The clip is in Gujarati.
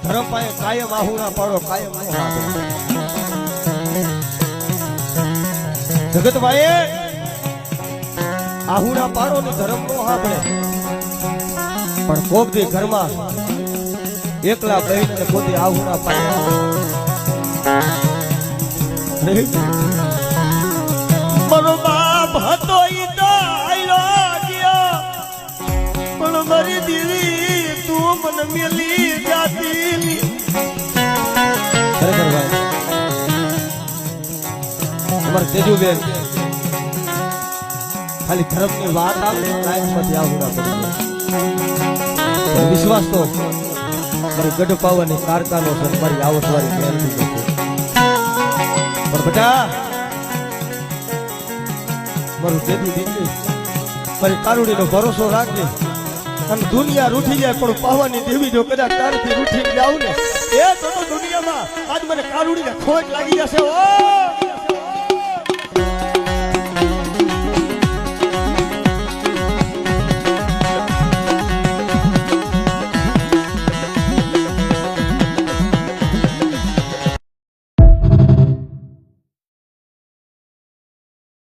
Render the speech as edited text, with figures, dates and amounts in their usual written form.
ધર્મ પાસે કાયમ આહુડા પાડો કાયમ નો હાથો જગતભાઈ આહુડા પાડો ને ધર્મ નો સાંભળે પણ કોક દી ઘરમાં એકલા બહેન પોતે આહુડા પાડે મારો બાપ હતો ઈ તો આયલો ગયો પણ મારી દીવી તું મને મેલી જાતી ખરેખર ભાઈ અમારે તેજુબેન ખાલી ધર્મની વાત આવે લાઈફમાંથી આહુડા પડે વિશ્વાસ તો મારી ગઢ પાવાની કારકાનો છે મારી આવસવારી મહેનત છે પણ બેટા મારું તેજુ દીકરી મારી કારુડીનો ભરોસો રાખજે અને દુનિયા રૂઠી જાય પણ પાવાની દેવી જો કદાચ તારથી રૂઠી જાવ ને એ તો દુનિયામાં આજ મને કારુડીને ખોટ લાગી જશે ઓ